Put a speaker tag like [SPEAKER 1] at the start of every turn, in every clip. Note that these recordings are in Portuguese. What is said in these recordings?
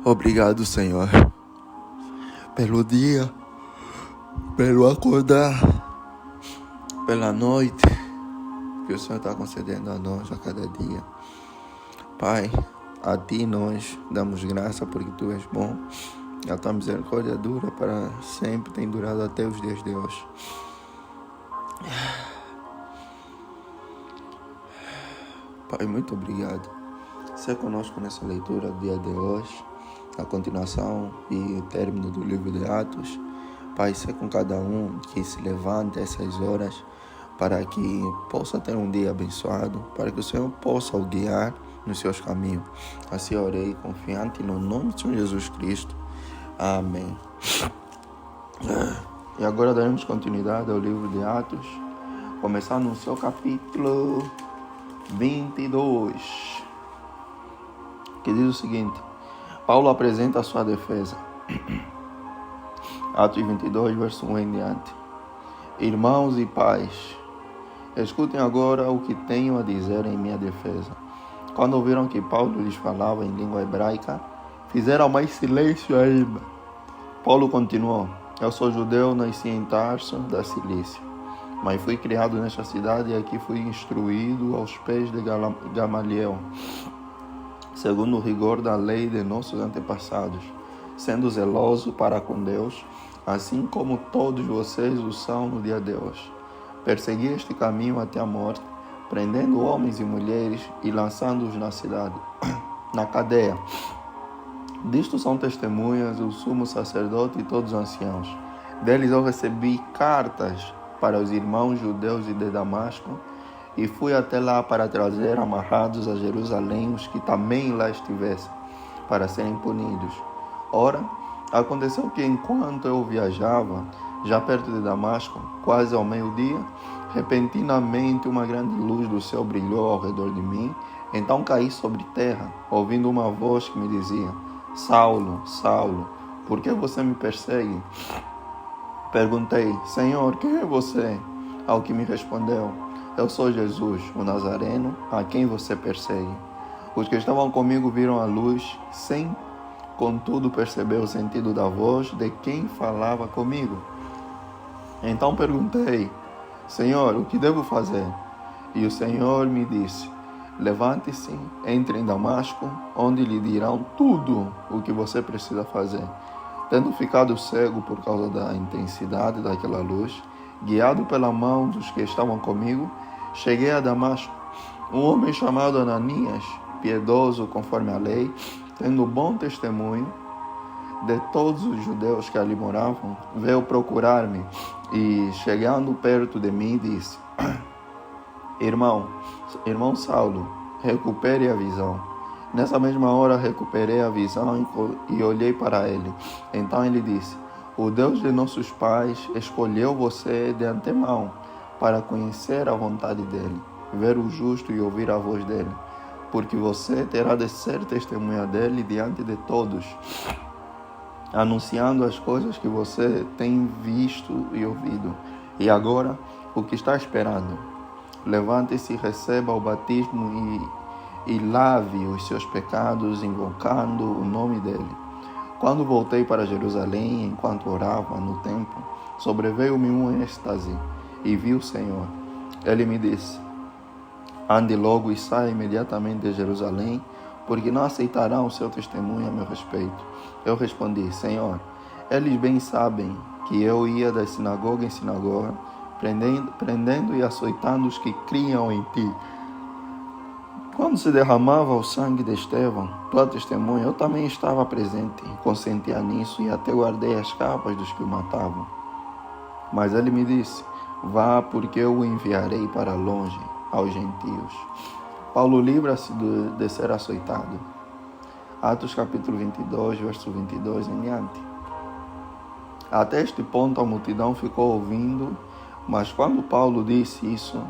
[SPEAKER 1] Obrigado, Senhor, pelo dia, pelo acordar, pela noite que o Senhor está concedendo a nós a cada dia. Pai, a Ti nós damos graça porque Tu és bom. A Tua misericórdia dura para sempre, tem durado até os dias de hoje. Pai, muito obrigado. Seja conosco nessa leitura do dia de hoje, a continuação e o término do livro de Atos. Pai, seja com cada um que se levante a essas horas para que possa ter um dia abençoado, para que o Senhor possa o guiar nos seus caminhos. Assim orei confiante no nome de Jesus Cristo. Amém. E agora daremos continuidade ao livro de Atos, começando no seu capítulo 22, que diz o seguinte: Paulo apresenta a sua defesa. Atos 22, verso 1 em diante. Irmãos e pais, escutem agora o que tenho a dizer em minha defesa. Quando ouviram que Paulo lhes falava em língua hebraica, fizeram mais silêncio ainda. Paulo continuou: Eu sou judeu, nasci em Tarso, da Cilícia, mas fui criado nesta cidade e aqui fui instruído aos pés de Gamaliel, segundo o rigor da lei de nossos antepassados, sendo zeloso para com Deus, assim como todos vocês o são no dia de hoje. Persegui este caminho até a morte, prendendo homens e mulheres e lançando-os na cidade, na cadeia. Disto são testemunhas o sumo sacerdote e todos os anciãos. Deles eu recebi cartas para os irmãos judeus de Damasco, e fui até lá para trazer amarrados a Jerusalém os que também lá estivessem, para serem punidos. Ora, aconteceu que enquanto eu viajava, já perto de Damasco, quase ao meio-dia, repentinamente uma grande luz do céu brilhou ao redor de mim. Então caí sobre terra, ouvindo uma voz que me dizia: Saulo, Saulo, por que você me persegue? Perguntei: Senhor, quem é você? Ao que me respondeu: Eu sou Jesus, o Nazareno, a quem você persegue. Os que estavam comigo viram a luz, sem, contudo, perceber o sentido da voz de quem falava comigo. Então perguntei: Senhor, o que devo fazer? E o Senhor me disse: Levante-se, entre em Damasco, onde lhe dirão tudo o que você precisa fazer. Tendo ficado cego por causa da intensidade daquela luz, guiado pela mão dos que estavam comigo, cheguei a Damasco. Um homem chamado Ananias, piedoso conforme a lei, tendo bom testemunho de todos os judeus que ali moravam, veio procurar-me e, chegando perto de mim, disse: Irmão Saulo, recupere a visão. Nessa mesma hora recuperei a visão e olhei para ele. Então ele disse: O Deus de nossos pais escolheu você de antemão para conhecer a vontade dele, ver o justo e ouvir a voz dele, porque você terá de ser testemunha dele diante de todos, anunciando as coisas que você tem visto e ouvido. E agora, o que está esperando? Levante-se e receba o batismo e lave os seus pecados, invocando o nome dele. Quando voltei para Jerusalém, enquanto orava no templo, sobreveio-me um êxtase e vi o Senhor. Ele me disse: Ande logo e saia imediatamente de Jerusalém, porque não aceitarão o seu testemunho a meu respeito. Eu respondi: Senhor, eles bem sabem que eu ia da sinagoga em sinagoga, prendendo e açoitando os que criam em ti. Quando se derramava o sangue de Estevão, tua testemunha, eu também estava presente, consentia nisso e até guardei as capas dos que o matavam. Mas ele me disse: Vá, porque eu o enviarei para longe, aos gentios. Paulo livra-se de ser açoitado. Atos capítulo 22, verso 22 em diante. Até este ponto a multidão ficou ouvindo, mas quando Paulo disse isso,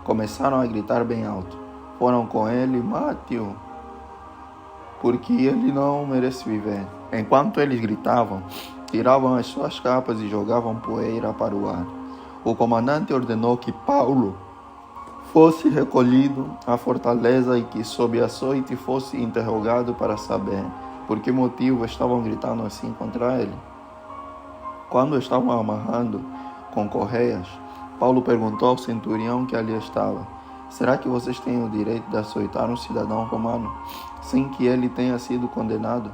[SPEAKER 1] começaram a gritar bem alto. Foram com ele: Mate-o, porque ele não merece viver. Enquanto eles gritavam, tiravam as suas capas e jogavam poeira para o ar. O comandante ordenou que Paulo fosse recolhido à fortaleza e que, sob açoite, fosse interrogado para saber Por que motivo estavam gritando assim contra ele? Quando estavam amarrando com correias, Paulo perguntou ao centurião que ali estava: será que vocês têm o direito de açoitar um cidadão romano, sem que ele tenha sido condenado?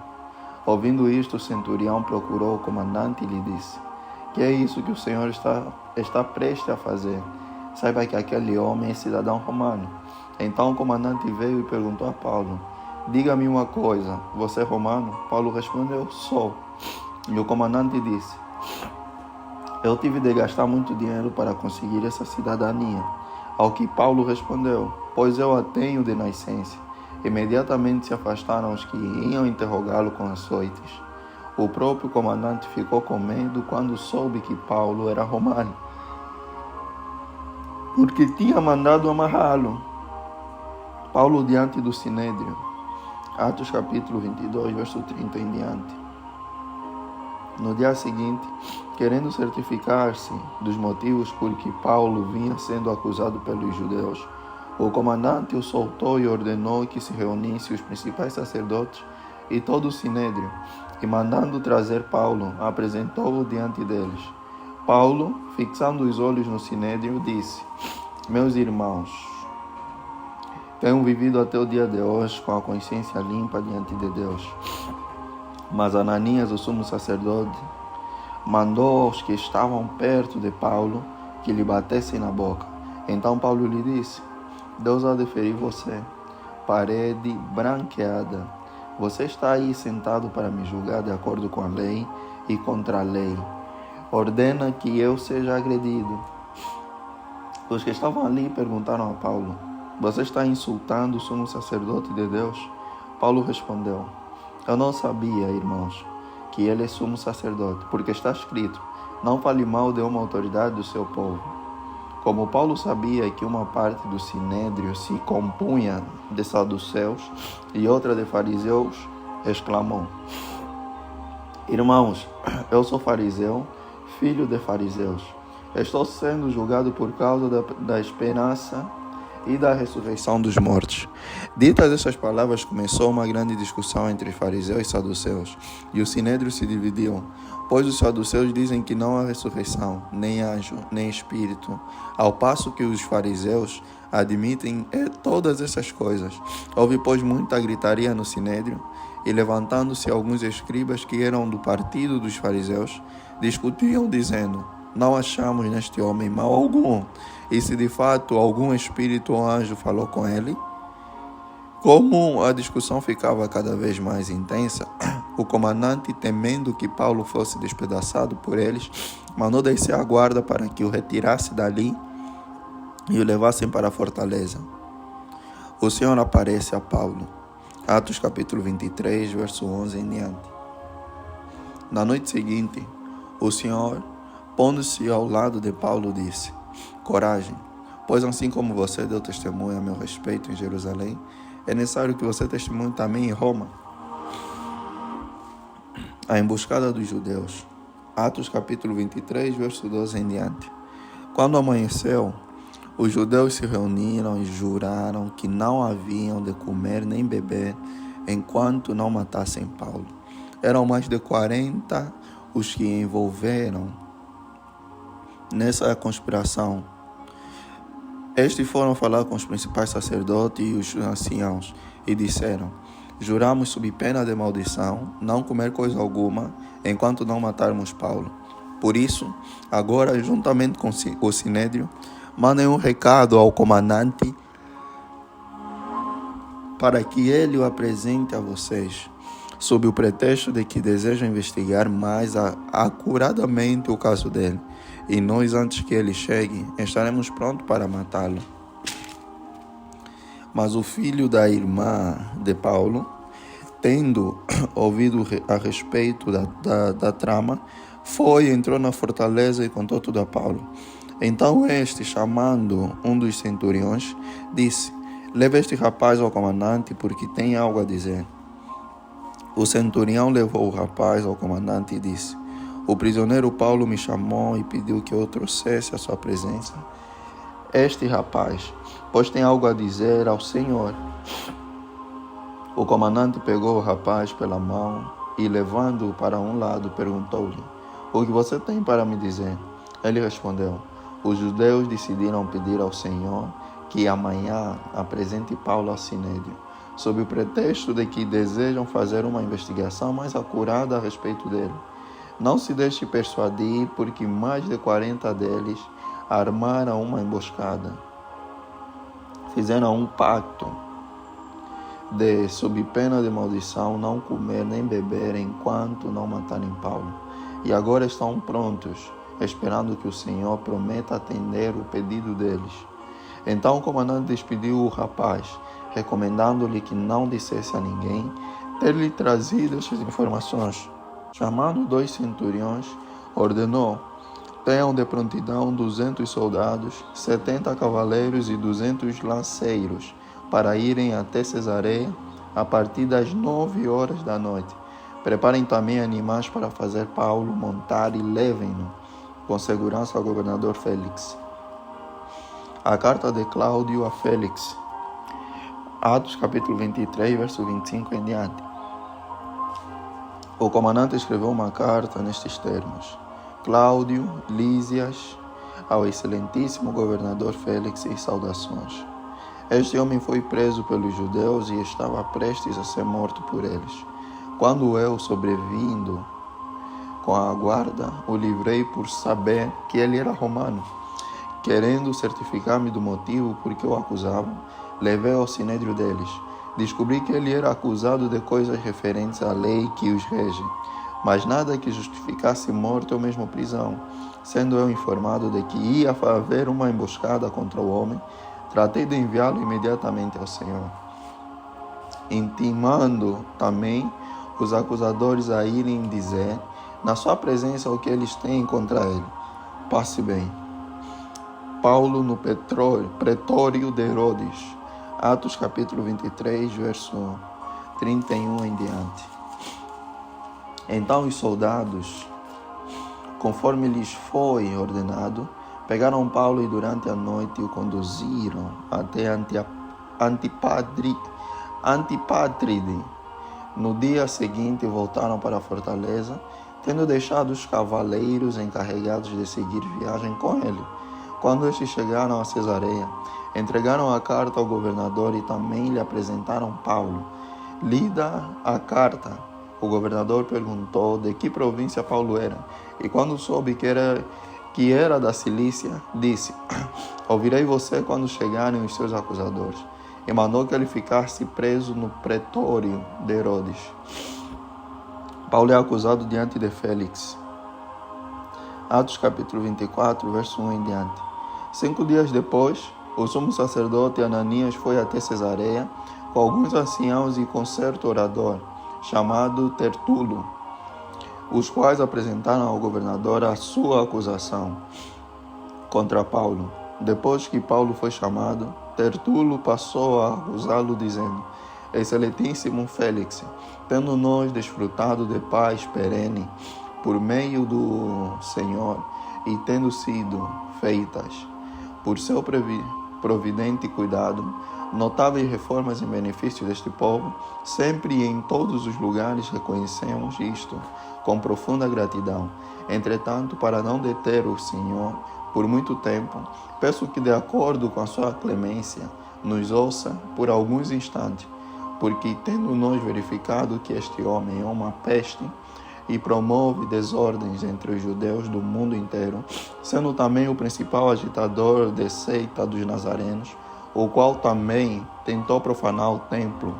[SPEAKER 1] Ouvindo isto, o centurião procurou o comandante e lhe disse: que é isso que o Senhor está prestes a fazer? Saiba que aquele homem é cidadão romano. Então o comandante veio e perguntou a Paulo: diga-me uma coisa, você é romano? Paulo respondeu: sou. E o comandante disse: eu tive de gastar muito dinheiro para conseguir essa cidadania. Ao que Paulo respondeu: pois eu a tenho de nascença. Imediatamente se afastaram os que iam interrogá-lo com açoites. O próprio comandante ficou com medo quando soube que Paulo era romano, porque tinha mandado amarrá-lo. Paulo diante do Sinédrio. Atos capítulo 22, verso 30 em diante. No dia seguinte, querendo certificar-se dos motivos por que Paulo vinha sendo acusado pelos judeus, o comandante o soltou e ordenou que se reunissem os principais sacerdotes e todo o Sinédrio, e mandando trazer Paulo, apresentou-o diante deles. Paulo, fixando os olhos no Sinédrio, disse: meus irmãos, tenho vivido até o dia de hoje com a consciência limpa diante de Deus. Mas Ananias, o sumo sacerdote, mandou aos que estavam perto de Paulo que lhe batessem na boca. Então Paulo lhe disse: Deus há de ferir você, parede branqueada. Você está aí sentado para me julgar de acordo com a lei e contra a lei. Ordena que eu seja agredido. Os que estavam ali perguntaram a Paulo: você está insultando o sumo sacerdote de Deus? Paulo respondeu: eu não sabia, irmãos, que ele é sumo sacerdote, porque está escrito: não fale mal de uma autoridade do seu povo. Como Paulo sabia que uma parte do Sinédrio se compunha de saduceus e outra de fariseus, exclamou: irmãos, eu sou fariseu, filho de fariseus. Estou sendo julgado por causa da esperança e da ressurreição dos mortos. Ditas essas palavras, começou uma grande discussão entre fariseus e saduceus, e o Sinédrio se dividiu, pois os saduceus dizem que não há ressurreição, nem anjo, nem espírito, ao passo que os fariseus admitem todas essas coisas. Houve, pois, muita gritaria no Sinédrio, e levantando-se alguns escribas que eram do partido dos fariseus, discutiam, dizendo: não achamos neste homem mal algum, e se de fato algum espírito ou anjo falou com ele. Como a discussão ficava cada vez mais intensa, o comandante, temendo que Paulo fosse despedaçado por eles, mandou descer a guarda para que o retirasse dali e o levassem para a fortaleza. O Senhor aparece a Paulo. Atos capítulo 23, verso 11 em diante. Na noite seguinte, o Senhor, pondo-se ao lado de Paulo, disse: coragem, pois assim como você deu testemunho a meu respeito em Jerusalém, é necessário que você testemunhe também em Roma. A emboscada dos judeus. Atos capítulo 23, verso 12 em diante. Quando amanheceu, os judeus se reuniram e juraram que não haviam de comer nem beber enquanto não matassem Paulo. Eram mais de 40 os que envolveram nessa conspiração. Estes foram falar com os principais sacerdotes e os anciãos e disseram: juramos sob pena de maldição não comer coisa alguma enquanto não matarmos Paulo. Por isso, agora, juntamente com o Sinédrio, mandem um recado ao comandante para que ele o apresente a vocês, sob o pretexto de que deseja investigar mais acuradamente o caso dele. E nós, antes que ele chegue, estaremos prontos para matá-lo. Mas o filho da irmã de Paulo, tendo ouvido a respeito da trama, foi, entrou na fortaleza e contou tudo a Paulo. Então este, chamando um dos centuriões, disse: leve este rapaz ao comandante, porque tem algo a dizer. O centurião levou o rapaz ao comandante e disse: o prisioneiro Paulo me chamou e pediu que eu trouxesse à sua presença este rapaz, pois tem algo a dizer ao Senhor. O comandante pegou o rapaz pela mão e, levando-o para um lado, perguntou-lhe: "O que você tem para me dizer?" Ele respondeu: "Os judeus decidiram pedir ao Senhor que amanhã apresente Paulo ao Sinédrio, sob o pretexto de que desejam fazer uma investigação mais acurada a respeito dele. Não se deixe persuadir, porque mais de 40 deles armaram uma emboscada. Fizeram um pacto de, sob pena de maldição, não comer nem beber enquanto não matarem Paulo. E agora estão prontos, esperando que o Senhor prometa atender o pedido deles." Então o comandante despediu o rapaz, recomendando-lhe que não dissesse a ninguém ter-lhe trazido essas informações. Chamando 2 centuriões, ordenou: "Tenham de prontidão 200 soldados, 70 cavaleiros e 200 lanceiros, para irem até Cesareia a partir das 9 horas da noite. Preparem também animais para fazer Paulo montar e levem-no com segurança ao governador Félix." A carta de Cláudio a Félix. Atos capítulo 23, verso 25 em diante. O comandante escreveu uma carta nestes termos: "Cláudio, Lísias, ao excelentíssimo governador Félix, e saudações. Este homem foi preso pelos judeus e estava prestes a ser morto por eles. Quando eu, sobrevindo com a guarda, o livrei por saber que ele era romano. Querendo certificar-me do motivo por que o acusavam, levei ao sinédrio deles. Descobri que ele era acusado de coisas referentes à lei que os rege, mas nada que justificasse morte ou mesmo prisão. Sendo eu informado de que ia haver uma emboscada contra o homem, tratei de enviá-lo imediatamente ao Senhor, intimando também os acusadores a irem dizer, na sua presença, o que eles têm contra ele. Passe bem. Paulo no pretório de Herodes." Atos capítulo 23, verso 31 em diante. Então os soldados, conforme lhes foi ordenado, pegaram Paulo e durante a noite o conduziram até Antipátride. No dia seguinte voltaram para a fortaleza, tendo deixado os cavaleiros encarregados de seguir viagem com ele. Quando estes chegaram a Cesareia, entregaram a carta ao governador e também lhe apresentaram Paulo. Lida a carta, o governador perguntou de que província Paulo era, e quando soube que era da Cilícia, disse: "Ouvirei você quando chegarem os seus acusadores." E mandou que ele ficasse preso no pretório de Herodes. Paulo é acusado diante de Félix. Atos capítulo 24, verso 1 em diante. 5 dias depois, o sumo sacerdote Ananias foi até Cesareia com alguns anciãos e com certo orador, chamado Tertulo, os quais apresentaram ao governador a sua acusação contra Paulo. Depois que Paulo foi chamado, Tertulo passou a acusá-lo, dizendo: "Excelentíssimo Félix, tendo nós desfrutado de paz perene por meio do Senhor, e tendo sido feitas, por seu providente cuidado, notáveis reformas em benefício deste povo, sempre e em todos os lugares reconhecemos isto com profunda gratidão. Entretanto, para não deter o Senhor por muito tempo, peço que, de acordo com a sua clemência, nos ouça por alguns instantes, porque, tendo nós verificado que este homem é uma peste e promove desordens entre os judeus do mundo inteiro, sendo também o principal agitador da seita dos nazarenos, o qual também tentou profanar o templo,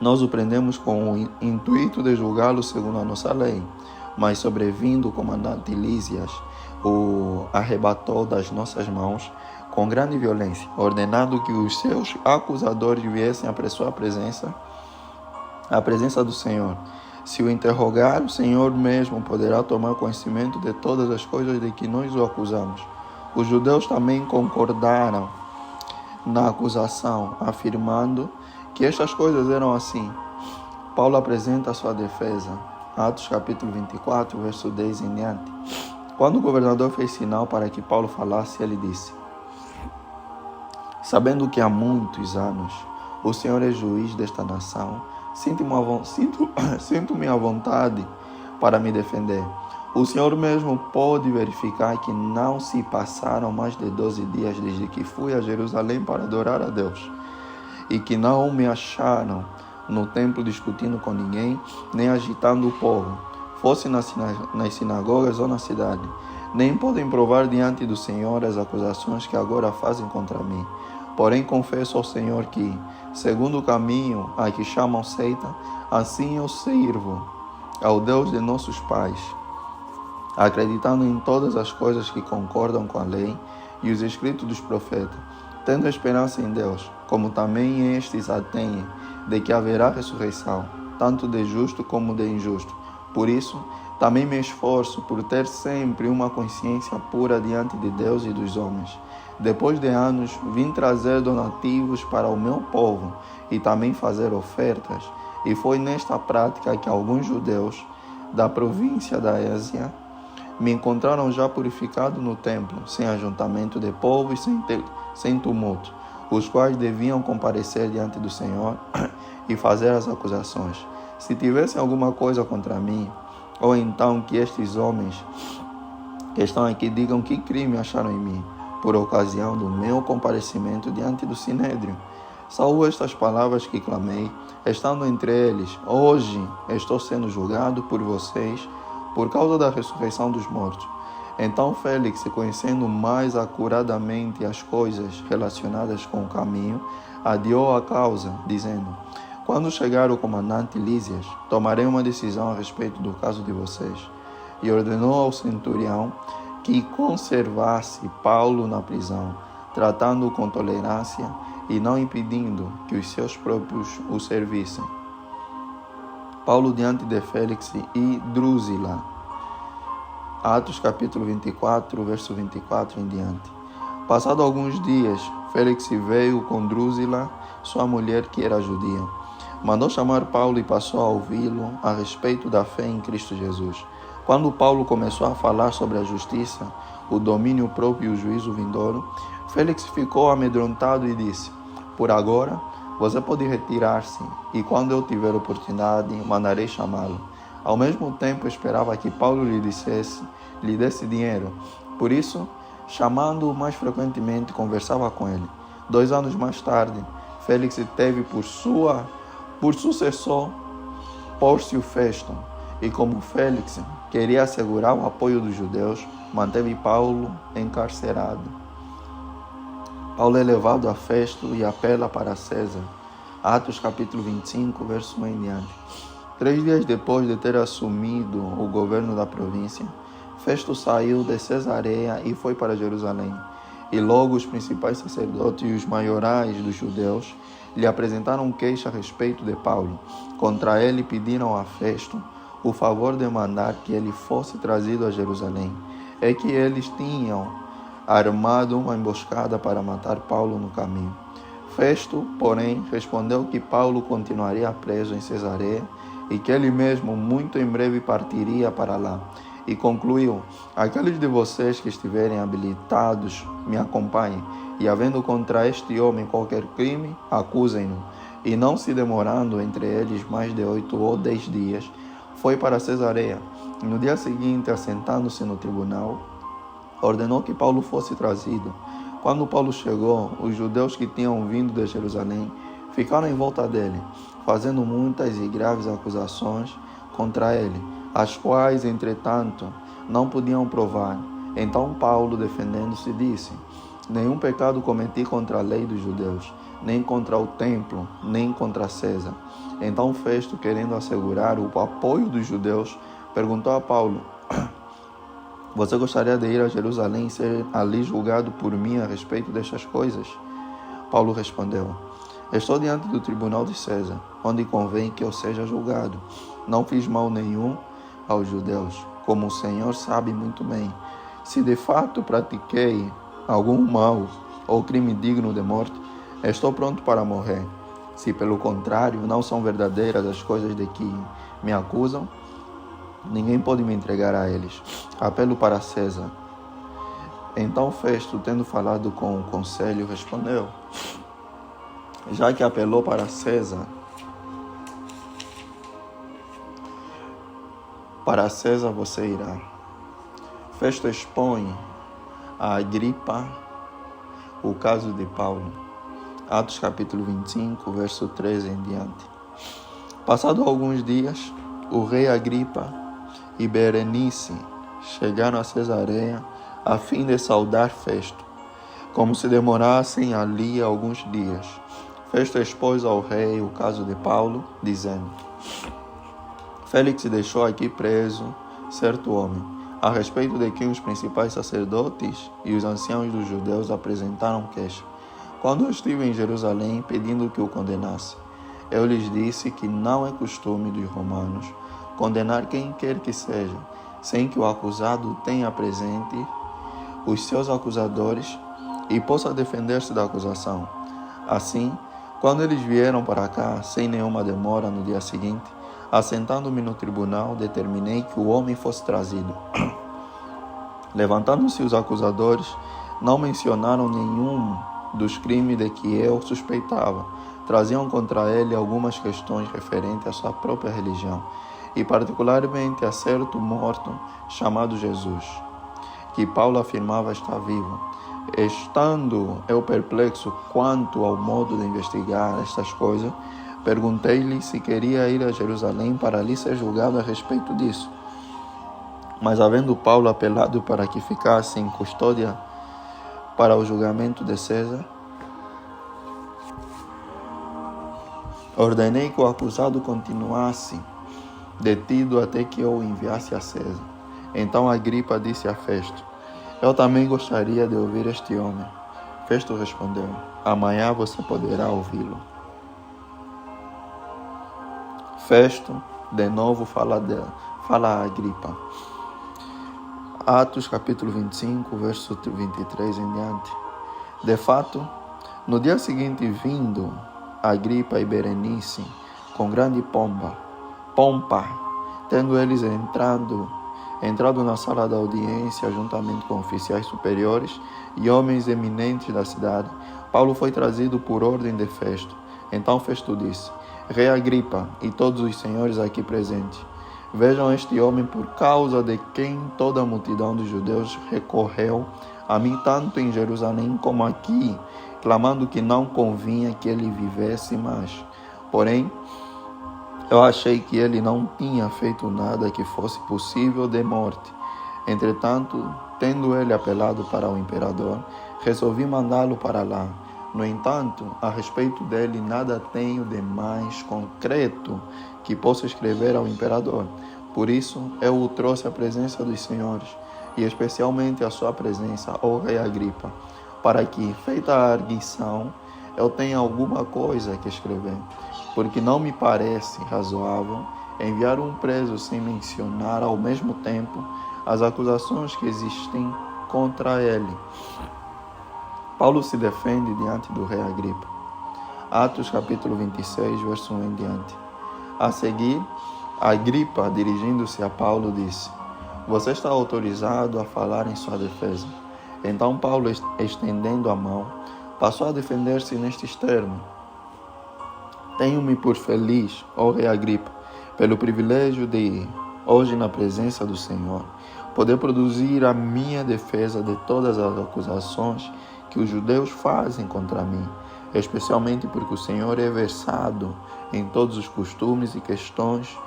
[SPEAKER 1] nós o prendemos com o intuito de julgá-lo segundo a nossa lei. Mas sobrevindo o comandante Lísias, o arrebatou das nossas mãos com grande violência, ordenando que os seus acusadores viessem à sua presença, à presença do Senhor. Se o interrogar, o Senhor mesmo poderá tomar conhecimento de todas as coisas de que nós o acusamos. Os judeus também concordaram na acusação, afirmando que estas coisas eram assim. Paulo apresenta a sua defesa. Atos capítulo 24, verso 10 em diante. Quando o governador fez sinal para que Paulo falasse, ele disse: "Sabendo que há muitos anos O Senhor é juiz desta nação. Sinto-me à vontade para me defender. O Senhor mesmo pode verificar que não se passaram mais de 12 dias desde que fui a Jerusalém para adorar a Deus, e que não me acharam no templo discutindo com ninguém, nem agitando o povo, fosse nas sinagogas ou na cidade. Nem podem provar diante do Senhor as acusações que agora fazem contra mim. Porém, confesso ao Senhor que, segundo o caminho a que chamam seita, assim eu sirvo ao Deus de nossos pais, acreditando em todas as coisas que concordam com a lei e os escritos dos profetas, tendo esperança em Deus, como também estes a têm, de que haverá ressurreição, tanto de justo como de injusto. Por isso, também me esforço por ter sempre uma consciência pura diante de Deus e dos homens. Depois de anos, vim trazer donativos para o meu povo e também fazer ofertas, e foi nesta prática que alguns judeus da província da Ásia me encontraram já purificado no templo, sem ajuntamento de povo e sem tumulto, os quais deviam comparecer diante do Senhor e fazer as acusações. Se tivessem alguma coisa contra mim, ou então que estes homens que estão aqui digam que crime acharam em mim, por ocasião do meu comparecimento diante do Sinédrio. Salvo estas palavras que clamei, estando entre eles: hoje estou sendo julgado por vocês, por causa da ressurreição dos mortos. Então Félix, conhecendo mais acuradamente as coisas relacionadas com o caminho, adiou a causa, dizendo: quando chegar o comandante Lísias, tomarei uma decisão a respeito do caso de vocês. E ordenou ao centurião que conservasse Paulo na prisão, tratando-o com tolerância e não impedindo que os seus próprios o servissem. Paulo diante de Félix e Drusila. Atos capítulo 24, verso 24 em diante. Passado alguns dias, Félix veio com Drusila, sua mulher que era judia. Mandou chamar Paulo e passou a ouvi-lo a respeito da fé em Cristo Jesus. Quando Paulo começou a falar sobre a justiça, o domínio próprio e o juízo vindouro, Félix ficou amedrontado e disse: por agora, você pode retirar-se, e quando eu tiver oportunidade, mandarei chamá-lo. Ao mesmo tempo, esperava que Paulo lhe desse dinheiro. Por isso, chamando-o mais frequentemente, conversava com ele. 2 anos mais tarde, Félix teve por sucessor Pórcio Festo, e como Félix queria assegurar o apoio dos judeus, manteve Paulo encarcerado. Paulo é levado a Festo e apela para César. Atos capítulo 25, verso 1 em diante. 3 dias depois de ter assumido o governo da província, Festo saiu de Cesareia e foi para Jerusalém. E logo os principais sacerdotes e os maiorais dos judeus lhe apresentaram queixa a respeito de Paulo. Contra ele pediram a Festo o favor de mandar que ele fosse trazido a Jerusalém. É que eles tinham armado uma emboscada para matar Paulo no caminho. Festo, porém, respondeu que Paulo continuaria preso em Cesareia e que ele mesmo muito em breve partiria para lá. E concluiu: aqueles de vocês que estiverem habilitados me acompanhem, e havendo contra este homem qualquer crime, acusem-no. E não se demorando entre eles mais de 8 ou 10 dias, foi para Cesareia. No dia seguinte, assentando-se no tribunal, ordenou que Paulo fosse trazido. Quando Paulo chegou, os judeus que tinham vindo de Jerusalém ficaram em volta dele, fazendo muitas e graves acusações contra ele, as quais, entretanto, não podiam provar. Então Paulo, defendendo-se, disse: nenhum pecado cometi contra a lei dos judeus, nem contra o templo, nem contra César. Então Festo, querendo assegurar o apoio dos judeus, perguntou a Paulo: você gostaria de ir a Jerusalém e ser ali julgado por mim a respeito destas coisas? Paulo respondeu: estou diante do tribunal de César, onde convém que eu seja julgado. Não fiz mal nenhum aos judeus, como o Senhor sabe muito bem. Se de fato pratiquei algum mal ou crime digno de morte, estou pronto para morrer. Se pelo contrário não são verdadeiras as coisas de que me acusam, ninguém pode me entregar a eles. Apelo para César. Então Festo, tendo falado com o conselho, respondeu: já que apelou para César você irá. Festo expõe a Agripa o caso de Paulo. Atos capítulo 25, verso 13 em diante. Passado alguns dias, o rei Agripa e Berenice chegaram a Cesareia a fim de saudar Festo. Como se demorassem ali alguns dias, Festo expôs ao rei o caso de Paulo, dizendo: Félix deixou aqui preso certo homem, a respeito de quem os principais sacerdotes e os anciãos dos judeus apresentaram queixa. Quando eu estive em Jerusalém pedindo que o condenasse, eu lhes disse que não é costume dos romanos condenar quem quer que seja, sem que o acusado tenha presente os seus acusadores e possa defender-se da acusação. Assim, quando eles vieram para cá, sem nenhuma demora, no dia seguinte, assentando-me no tribunal, determinei que o homem fosse trazido. Levantando-se os acusadores, não mencionaram nenhum dos crimes de que eu suspeitava. Traziam contra ele algumas questões referentes à sua própria religião, e particularmente a certo morto chamado Jesus, que Paulo afirmava estar vivo. Estando eu perplexo quanto ao modo de investigar estas coisas, perguntei-lhe se queria ir a Jerusalém para ali ser julgado a respeito disso. Mas havendo Paulo apelado para que ficasse em custódia para o julgamento de César, ordenei que o acusado continuasse detido até que eu o enviasse a César. Então Agripa disse a Festo: eu também gostaria de ouvir este homem. Festo respondeu: amanhã você poderá ouvi-lo. Festo, de novo, fala a Agripa. Atos capítulo 25, verso 23 em diante. De fato, no dia seguinte, vindo Agripa e Berenice com grande pompa, tendo eles entrado na sala da audiência juntamente com oficiais superiores e homens eminentes da cidade, Paulo foi trazido por ordem de Festo. Então Festo disse: Rei Agripa e todos os senhores aqui presentes, vejam este homem por causa de quem toda a multidão dos judeus recorreu a mim tanto em Jerusalém como aqui, clamando que não convinha que ele vivesse mais. Porém, eu achei que ele não tinha feito nada que fosse possível de morte. Entretanto, tendo ele apelado para o imperador, resolvi mandá-lo para lá. No entanto, a respeito dele nada tenho de mais concreto que possa escrever ao imperador. Por isso, eu o trouxe à presença dos senhores, e especialmente à sua presença, ó rei Agripa, para que, feita a arguição, eu tenha alguma coisa que escrever, porque não me parece razoável enviar um preso sem mencionar ao mesmo tempo as acusações que existem contra ele. Paulo se defende diante do rei Agripa. Atos capítulo 26, verso 1 em diante. A seguir, Agripa, dirigindo-se a Paulo, disse: você está autorizado a falar em sua defesa. Então Paulo, estendendo a mão, passou a defender-se nestes termos: tenho-me por feliz, ó rei Agripa, pelo privilégio de, hoje na presença do Senhor, poder produzir a minha defesa de todas as acusações que os judeus fazem contra mim, especialmente porque o Senhor é versado em todos os costumes e questões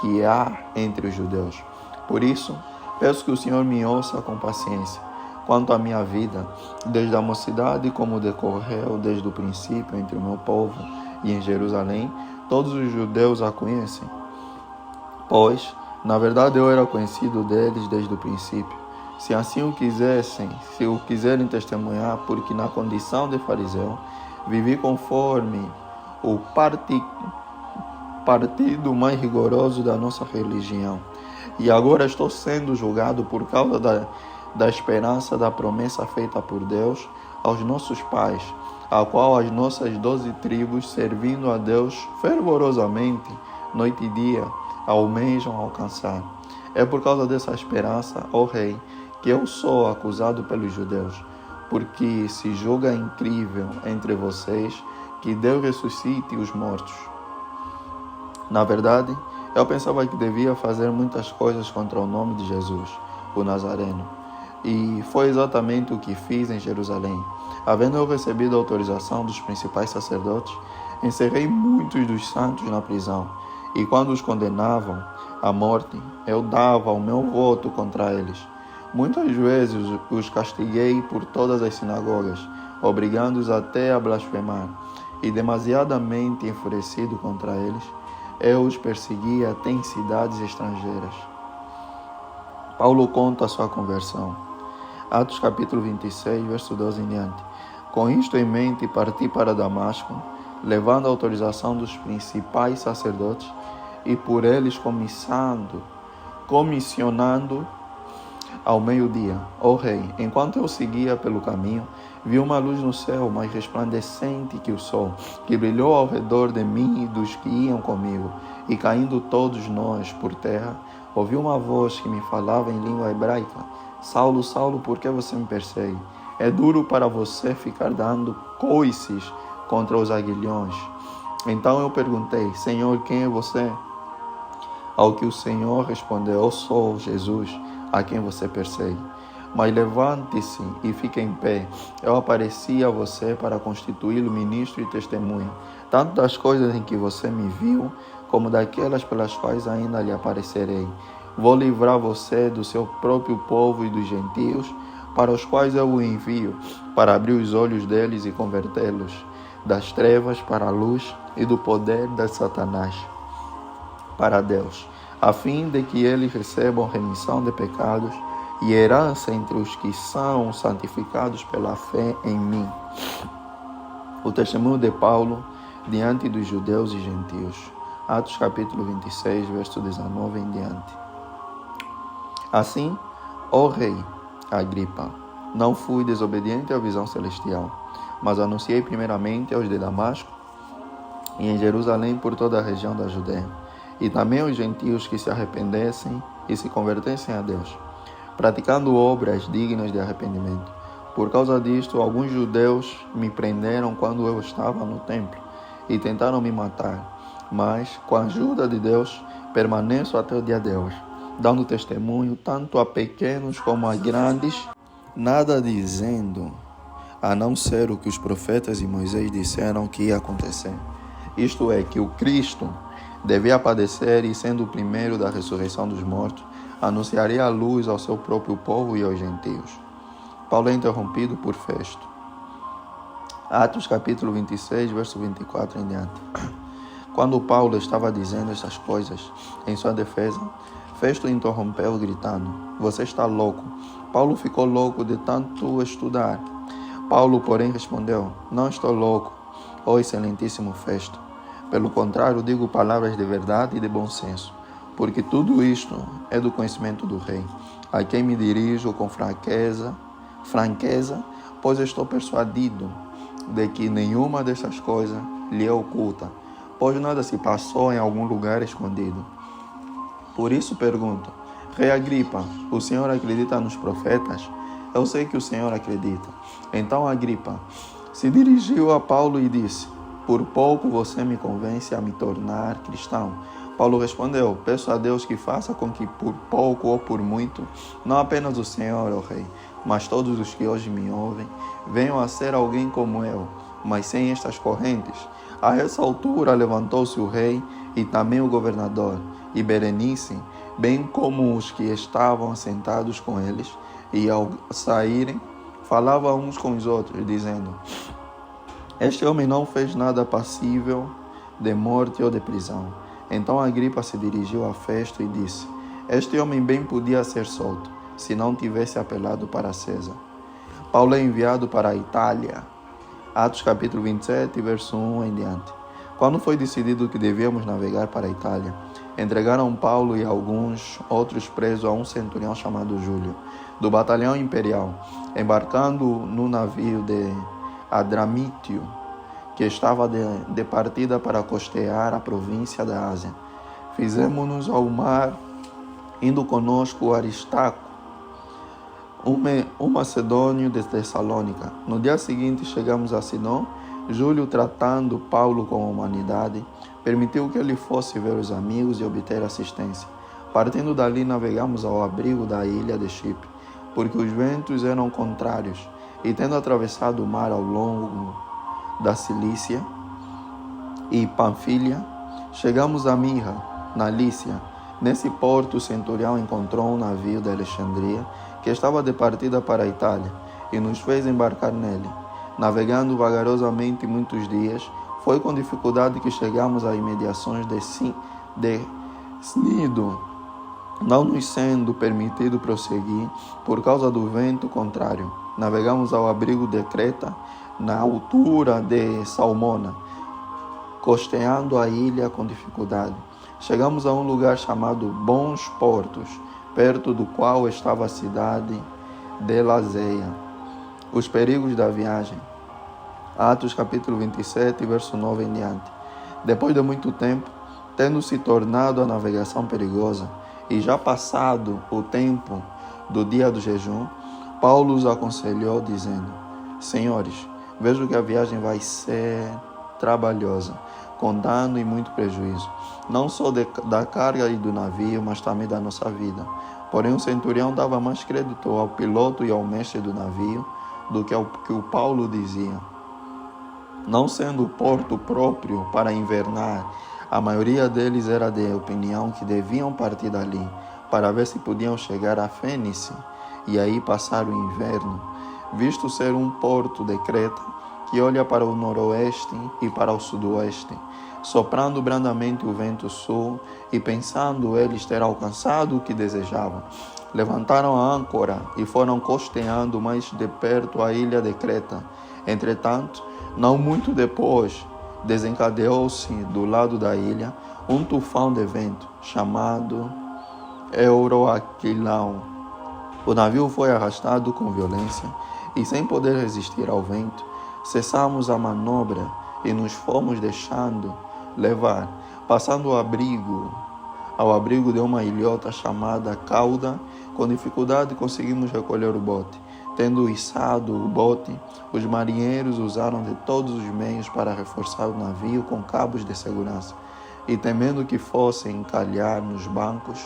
[SPEAKER 1] que há entre os judeus. Por isso, peço que o Senhor me ouça com paciência. Quanto à minha vida, desde a mocidade como decorreu desde o princípio entre o meu povo e em Jerusalém, todos os judeus a conhecem. Pois, na verdade, eu era conhecido deles desde o princípio. Se assim o quiserem testemunhar, porque na condição de fariseu, vivi conforme o partido mais rigoroso da nossa religião. E agora estou sendo julgado por causa da esperança da promessa feita por Deus aos nossos pais, a qual as nossas 12 tribos, servindo a Deus fervorosamente, noite e dia, almejam alcançar. É por causa dessa esperança, ó rei, que eu sou acusado pelos judeus, porque se julga incrível entre vocês que Deus ressuscite os mortos. Na verdade, eu pensava que devia fazer muitas coisas contra o nome de Jesus, o Nazareno. E foi exatamente o que fiz em Jerusalém. Havendo eu recebido a autorização dos principais sacerdotes, encerrei muitos dos santos na prisão. E quando os condenavam à morte, eu dava o meu voto contra eles. Muitas vezes os castiguei por todas as sinagogas, obrigando-os até a blasfemar. E demasiadamente enfurecido contra eles, eu os perseguia até em cidades estrangeiras. Paulo conta a sua conversão. Atos capítulo 26, verso 12 em diante. Com isto em mente, parti para Damasco, levando a autorização dos principais sacerdotes e por eles comissionando ao meio-dia. Ó rei, enquanto eu seguia pelo caminho, vi uma luz no céu, mais resplandecente que o sol, que brilhou ao redor de mim e dos que iam comigo. E caindo todos nós por terra, ouvi uma voz que me falava em língua hebraica: Saulo, Saulo, por que você me persegue? É duro para você ficar dando coices contra os aguilhões. Então eu perguntei: Senhor, quem é você? Ao que o Senhor respondeu: Eu sou Jesus, a quem você persegue. Mas levante-se e fique em pé. Eu apareci a você para constituí-lo ministro e testemunha, tanto das coisas em que você me viu, como daquelas pelas quais ainda lhe aparecerei. Vou livrar você do seu próprio povo e dos gentios, para os quais eu o envio, para abrir os olhos deles e convertê-los das trevas para a luz e do poder de Satanás para Deus, a fim de que eles recebam remissão de pecados e herança entre os que são santificados pela fé em mim. O testemunho de Paulo diante dos judeus e gentios. Atos capítulo 26, verso 19 em diante. Assim, ó rei Agripa, não fui desobediente à visão celestial, mas anunciei primeiramente aos de Damasco e em Jerusalém por toda a região da Judéia, e também aos gentios que se arrependessem e se convertessem a Deus, praticando obras dignas de arrependimento. Por causa disto, alguns judeus me prenderam quando eu estava no templo e tentaram me matar, mas, com a ajuda de Deus, permaneço até o dia de hoje, dando testemunho tanto a pequenos como a grandes, nada dizendo, a não ser o que os profetas e Moisés disseram que ia acontecer. Isto é, que o Cristo devia padecer e, sendo o primeiro da ressurreição dos mortos, anunciaria a luz ao seu próprio povo e aos gentios. Paulo é interrompido por Festo. Atos capítulo 26, verso 24 em diante. Quando Paulo estava dizendo estas coisas em sua defesa, Festo interrompeu gritando: Você está louco. Paulo ficou louco de tanto estudar. Paulo, porém, respondeu: Não estou louco, ó excelentíssimo Festo. Pelo contrário, digo palavras de verdade e de bom senso, porque tudo isto é do conhecimento do rei, a quem me dirijo com franqueza, pois estou persuadido de que nenhuma dessas coisas lhe é oculta, pois nada se passou em algum lugar escondido. Por isso pergunto: Rei Agripa, o senhor acredita nos profetas? Eu sei que o senhor acredita. Então Agripa se dirigiu a Paulo e disse: Por pouco você me convence a me tornar cristão. Paulo respondeu: Peço a Deus que faça com que por pouco ou por muito, não apenas o Senhor, ó Rei, mas todos os que hoje me ouvem, venham a ser alguém como eu, mas sem estas correntes. A essa altura levantou-se o rei e também o governador, e Berenice, bem como os que estavam sentados com eles, e ao saírem, falavam uns com os outros, dizendo: Este homem não fez nada passível de morte ou de prisão. Então Agripa se dirigiu a Festo e disse: Este homem bem podia ser solto, se não tivesse apelado para César. Paulo é enviado para a Itália. Atos capítulo 27, verso 1 em diante. Quando foi decidido que devíamos navegar para a Itália, entregaram Paulo e alguns outros presos a um centurião chamado Júlio, do batalhão imperial, embarcando no navio de Adramítio, que estava de partida para costear a província da Ásia. Fizemos-nos ao mar, indo conosco Aristarco, um macedônio de Tessalônica. No dia seguinte chegamos a Sidom, Júlio, tratando Paulo com humanidade, permitiu que ele fosse ver os amigos e obter assistência. Partindo dali, navegamos ao abrigo da ilha de Chipre, porque os ventos eram contrários, e tendo atravessado o mar ao longo da Cilícia e Panfilha, chegamos a Mirra, na Lícia. Nesse porto, o centurião encontrou um navio de Alexandria, que estava de partida para a Itália, e nos fez embarcar nele. Navegando vagarosamente muitos dias, foi com dificuldade que chegamos às imediações de Cnido, não nos sendo permitido prosseguir por causa do vento contrário. Navegamos ao abrigo de Creta, na altura de Salmona, costeando a ilha com dificuldade. Chegamos a um lugar chamado Bons Portos, perto do qual estava a cidade de Lazeia. Os perigos da viagem. Atos capítulo 27, verso 9 em diante. Depois de muito tempo, tendo se tornado a navegação perigosa, e já passado o tempo do dia do jejum, Paulo os aconselhou, dizendo: Senhores, vejo que a viagem vai ser trabalhosa, com dano e muito prejuízo, não só da carga e do navio, mas também da nossa vida. Porém, o centurião dava mais crédito ao piloto e ao mestre do navio do que ao que o Paulo dizia. Não sendo o porto próprio para invernar, a maioria deles era de opinião que deviam partir dali, para ver se podiam chegar a Fênice e aí passar o inverno, visto ser um porto de Creta que olha para o noroeste e para o sudoeste, soprando brandamente o vento sul, e pensando eles ter alcançado o que desejavam, levantaram a âncora e foram costeando mais de perto a ilha de Creta. Entretanto, não muito depois, desencadeou-se do lado da ilha um tufão de vento, chamado Euroaquilão. O navio foi arrastado com violência, e sem poder resistir ao vento, cessamos a manobra e nos fomos deixando levar, passando ao abrigo de uma ilhota chamada Cauda. Com dificuldade conseguimos recolher o bote. Tendo içado o bote, os marinheiros usaram de todos os meios para reforçar o navio com cabos de segurança, e temendo que fossem encalhar nos bancos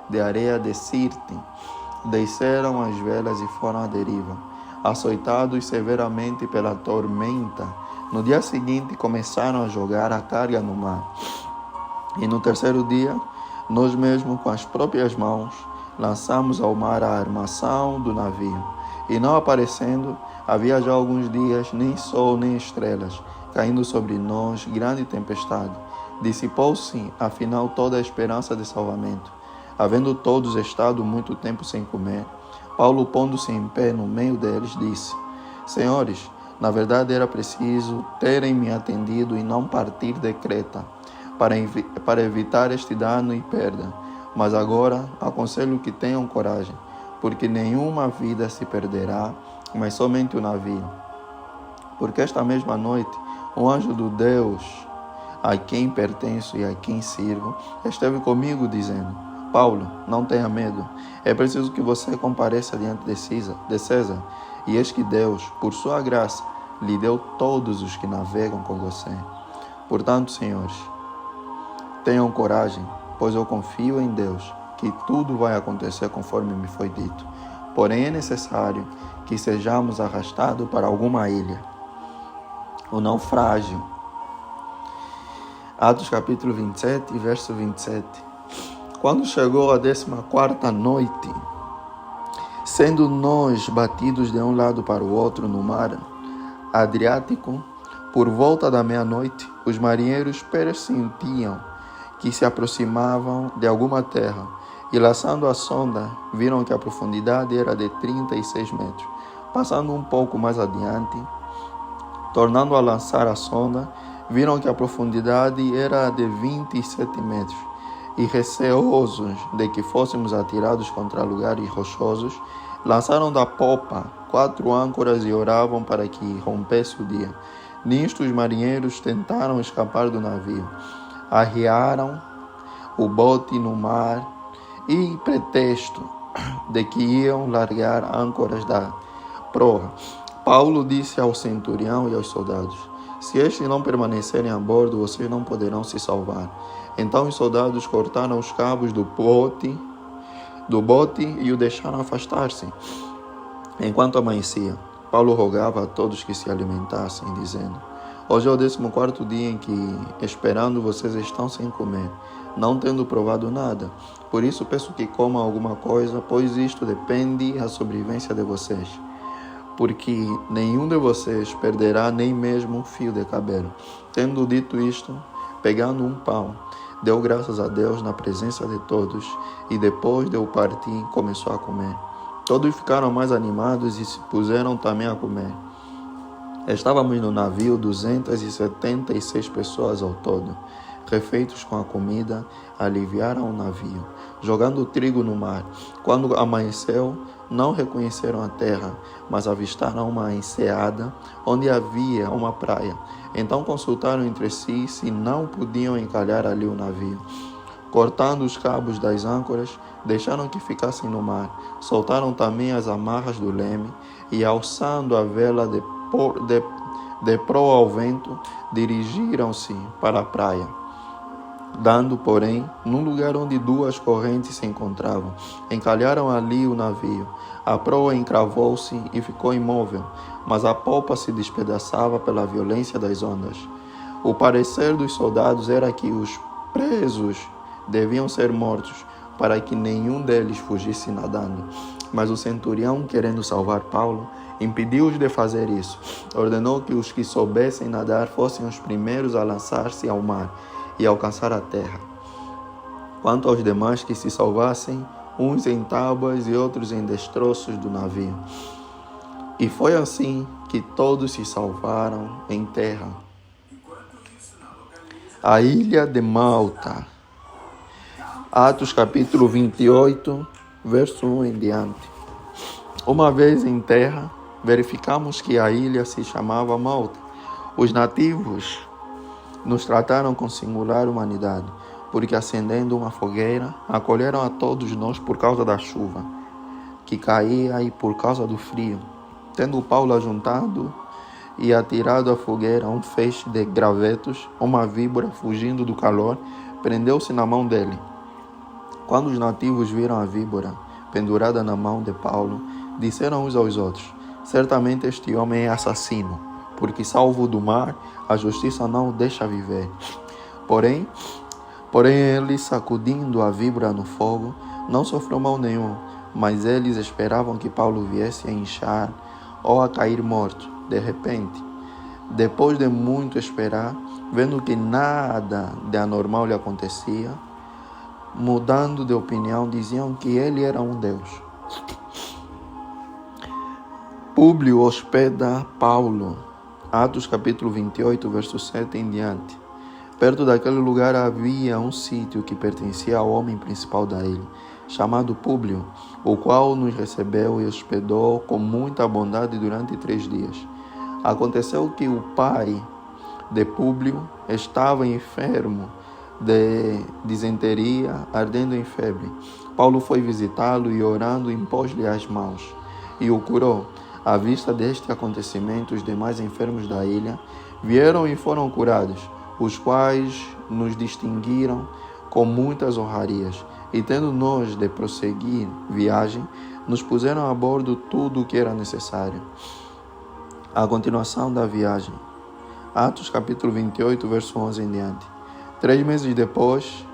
[SPEAKER 1] de areia de Sirte, desceram as velas e foram à deriva, açoitados severamente pela tormenta. No dia seguinte começaram a jogar a carga no mar, e no terceiro dia, nós mesmos com as próprias mãos, lançamos ao mar a armação do navio. E não aparecendo, havia já alguns dias, nem sol nem estrelas, caindo sobre nós grande tempestade. Dissipou-se, afinal, toda a esperança de salvamento. Havendo todos estado muito tempo sem comer, Paulo, pondo-se em pé no meio deles, disse: Senhores, na verdade era preciso terem me atendido e não partir de Creta, para evitar este dano e perda. Mas agora aconselho que tenham coragem, porque nenhuma vida se perderá, mas somente o navio. Porque esta mesma noite, um anjo do Deus, a quem pertenço e a quem sirvo, esteve comigo, dizendo: Paulo, não tenha medo. É preciso que você compareça diante de César. E eis que Deus, por sua graça, lhe deu todos os que navegam com você. Portanto, senhores, tenham coragem, pois eu confio em Deus, que tudo vai acontecer conforme me foi dito. Porém, é necessário que sejamos arrastados para alguma ilha. O naufrágio. Atos capítulo 27, verso 27. Quando chegou a 14ª noite, sendo nós batidos de um lado para o outro no mar Adriático, por volta da meia-noite, os marinheiros pressentiam que se aproximavam de alguma terra, e lançando a sonda, viram que a profundidade era de 36 metros. Passando um pouco mais adiante, tornando a lançar a sonda, viram que a profundidade era de 27 metros. E receosos de que fôssemos atirados contra lugares rochosos, lançaram da popa 4 âncoras e oravam para que rompesse o dia. Nisto os marinheiros tentaram escapar do navio. Arriaram o bote no mar e, pretexto de que iam largar âncoras da proa, Paulo disse ao centurião e aos soldados: Se estes não permanecerem a bordo, vocês não poderão se salvar. Então os soldados cortaram os cabos do bote e o deixaram afastar-se. Enquanto amanhecia, Paulo rogava a todos que se alimentassem, dizendo: hoje é o 14º dia em que, esperando, vocês estão sem comer, não tendo provado nada. Por isso peço que comam alguma coisa, pois isto depende da sobrevivência de vocês. Porque nenhum de vocês perderá nem mesmo um fio de cabelo. Tendo dito isto, pegando um pão, deu graças a Deus na presença de todos, e depois de o partir, começou a comer. Todos ficaram mais animados e se puseram também a comer. Estávamos no navio 276 pessoas ao todo. Refeitos com a comida, aliviaram o navio, jogando trigo no mar. Quando amanheceu, não reconheceram a terra, mas avistaram uma enseada onde havia uma praia. Então consultaram entre si se não podiam encalhar ali o navio. Cortando os cabos das âncoras, deixaram que ficassem no mar. Soltaram também as amarras do leme e, alçando a vela de proa ao vento, dirigiram-se para a praia, dando, porém, num lugar onde duas correntes se encontravam. Encalharam ali o navio. A proa encravou-se e ficou imóvel, mas a popa se despedaçava pela violência das ondas. O parecer dos soldados era que os presos deviam ser mortos, para que nenhum deles fugisse nadando. Mas o centurião, querendo salvar Paulo, impediu-os de fazer isso. Ordenou que os que soubessem nadar fossem os primeiros a lançar-se ao mar e alcançar a terra. Quanto aos demais que se salvassem, uns em tábuas e outros em destroços do navio. E foi assim que todos se salvaram em terra. A ilha de Malta. Atos capítulo 28, verso 1 em diante. Uma vez em terra, verificamos que a ilha se chamava Malta. Os nativos nos trataram com singular humanidade, porque acendendo uma fogueira, acolheram a todos nós por causa da chuva que caía e por causa do frio. Tendo Paulo ajuntado e atirado à fogueira um feixe de gravetos, uma víbora, fugindo do calor, prendeu-se na mão dele. Quando os nativos viram a víbora pendurada na mão de Paulo, disseram uns aos outros: certamente este homem é assassino, porque salvo do mar, a justiça não o deixa viver. Porém ele, sacudindo a víbora no fogo, não sofreu mal nenhum, mas eles esperavam que Paulo viesse a inchar ou a cair morto. De repente, depois de muito esperar, vendo que nada de anormal lhe acontecia, mudando de opinião, diziam que ele era um deus. Públio hospeda Paulo. Atos capítulo 28, verso 7 em diante. Perto daquele lugar havia um sítio que pertencia ao homem principal da ilha, chamado Públio, o qual nos recebeu e hospedou com muita bondade durante 3 dias. Aconteceu que o pai de Públio estava enfermo de disenteria, ardendo em febre. Paulo foi visitá-lo e, orando, impôs-lhe as mãos e o curou. À vista deste acontecimento, os demais enfermos da ilha vieram e foram curados, os quais nos distinguiram com muitas honrarias. E tendo nós de prosseguir viagem, nos puseram a bordo tudo o que era necessário. A continuação da viagem. Atos capítulo 28, verso 11 em diante. 3 meses depois,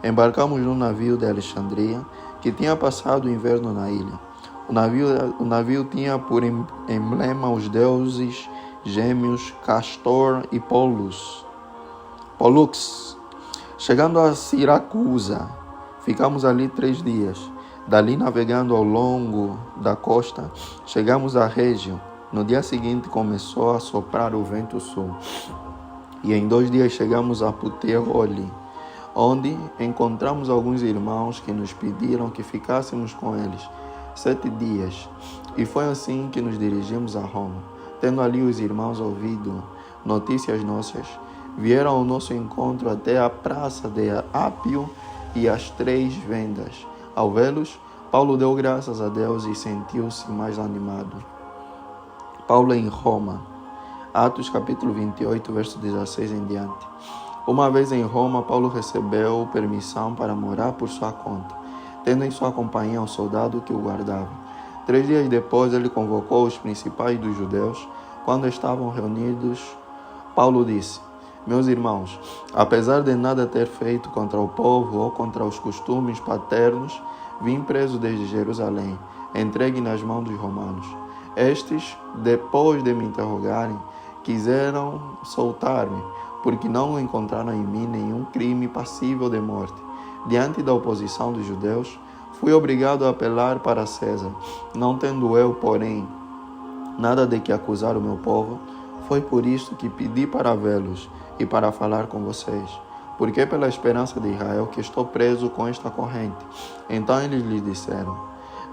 [SPEAKER 1] embarcamos num navio de Alexandria, que tinha passado o inverno na ilha. O navio tinha por emblema os deuses gêmeos Castor e Pollux. Chegando a Siracusa, ficamos ali 3 dias. Dali, navegando ao longo da costa, chegamos a Régio. No dia seguinte começou a soprar o vento sul. E em 2 dias chegamos a Puteoli, onde encontramos alguns irmãos que nos pediram que ficássemos com eles 7 dias. E foi assim que nos dirigimos a Roma. Tendo ali os irmãos ouvido notícias nossas, vieram ao nosso encontro até a praça de Ápio e as 3 vendas. Ao vê-los, Paulo deu graças a Deus e sentiu-se mais animado. Paulo em Roma. Atos capítulo 28, verso 16 em diante. Uma vez em Roma, Paulo recebeu permissão para morar por sua conta, tendo em sua companhia um soldado que o guardava. 3 dias depois, ele convocou os principais dos judeus. Quando estavam reunidos, Paulo disse: meus irmãos, apesar de nada ter feito contra o povo ou contra os costumes paternos, vim preso desde Jerusalém, entregue nas mãos dos romanos. Estes, depois de me interrogarem, quiseram soltar-me, porque não encontraram em mim nenhum crime passível de morte. Diante da oposição dos judeus, fui obrigado a apelar para César. Não tendo eu, porém, nada de que acusar o meu povo, foi por isto que pedi para vê-los e para falar com vocês, porque é pela esperança de Israel que estou preso com esta corrente. Então eles lhe disseram: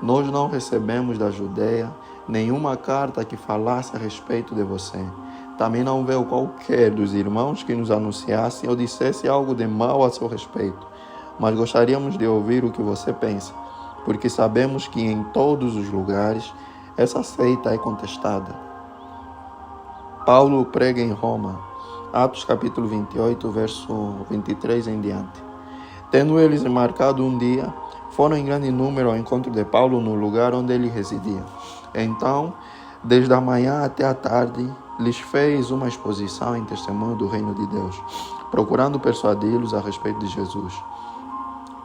[SPEAKER 1] nós não recebemos da Judeia nenhuma carta que falasse a respeito de você. Também não veio qualquer dos irmãos que nos anunciasse ou dissesse algo de mal a seu respeito. Mas gostaríamos de ouvir o que você pensa, porque sabemos que em todos os lugares essa seita é contestada. Paulo prega em Roma. Atos capítulo 28, verso 23 em diante. Tendo eles marcado um dia, foram em grande número ao encontro de Paulo no lugar onde ele residia. Então, desde a manhã até a tarde, lhes fez uma exposição em testemunho do reino de Deus, procurando persuadi-los a respeito de Jesus,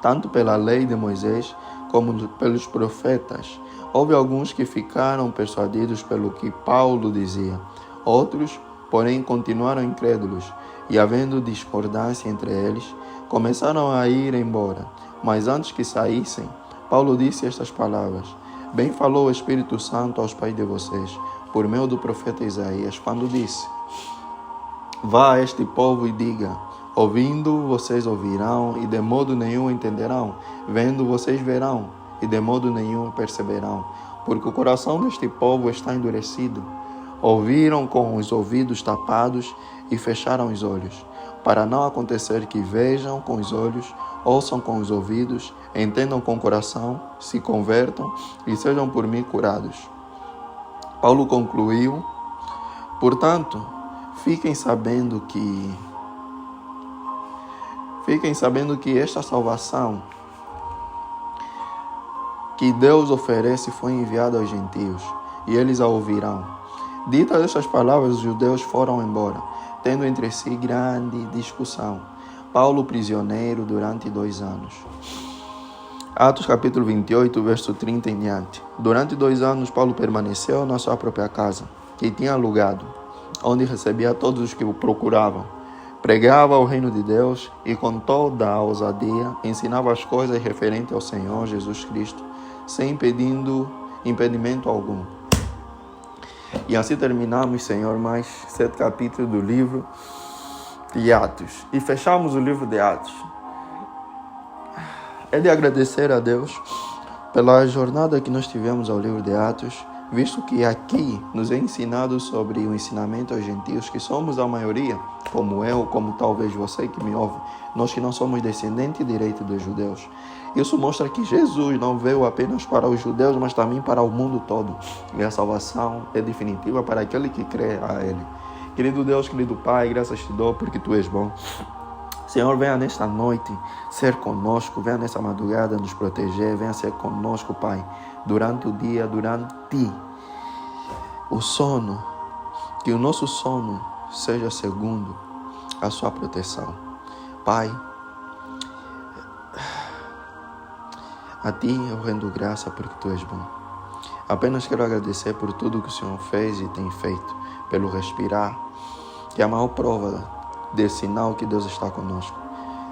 [SPEAKER 1] tanto pela lei de Moisés como pelos profetas. Houve alguns que ficaram persuadidos pelo que Paulo dizia. Outros, porém, continuaram incrédulos, e havendo discordância entre eles, começaram a ir embora. Mas antes que saíssem, Paulo disse estas palavras: bem falou o Espírito Santo aos pais de vocês, por meio do profeta Isaías, quando disse: vá a este povo e diga: ouvindo vocês ouvirão, e de modo nenhum entenderão; vendo vocês verão, e de modo nenhum perceberão, porque o coração deste povo está endurecido. Ouviram com os ouvidos tapados e fecharam os olhos, para não acontecer que vejam com os olhos, ouçam com os ouvidos, entendam com o coração, se convertam e sejam por mim curados. Paulo concluiu: portanto, fiquem sabendo que esta salvação que Deus oferece foi enviada aos gentios, e eles a ouvirão. Ditas estas palavras, os judeus foram embora, tendo entre si grande discussão. Paulo prisioneiro durante 2 anos. Atos capítulo 28, verso 30 em diante. Durante 2 anos, Paulo permaneceu na sua própria casa, que tinha alugado, onde recebia todos os que o procuravam. Pregava o reino de Deus e com toda a ousadia ensinava as coisas referentes ao Senhor Jesus Cristo, sem impedimento algum. E assim terminamos, Senhor, mais 7 capítulos do livro de Atos. E fechamos o livro de Atos. É de agradecer a Deus pela jornada que nós tivemos ao livro de Atos, visto que aqui nos é ensinado sobre o ensinamento aos gentios, que somos a maioria, como eu, como talvez você que me ouve, nós que não somos descendentes direito dos judeus. Isso mostra que Jesus não veio apenas para os judeus, mas também para o mundo todo. E a salvação é definitiva para aquele que crê a Ele. Querido Deus, querido Pai, graças te dou porque Tu és bom. Senhor, venha nesta noite ser conosco, venha nessa madrugada nos proteger, venha ser conosco, Pai, durante o dia, durante o sono, que o nosso sono seja segundo a Sua proteção. Pai, a Ti eu rendo graça porque Tu és bom. Apenas quero agradecer por tudo que o Senhor fez e tem feito, pelo respirar, que é a maior prova desse sinal que Deus está conosco.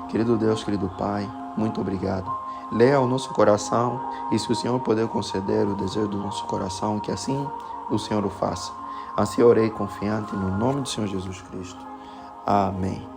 [SPEAKER 1] Querido Deus, querido Pai, muito obrigado. Leia o nosso coração e se o Senhor puder conceder o desejo do nosso coração, que assim o Senhor o faça. Assim orei confiante no nome do Senhor Jesus Cristo. Amém.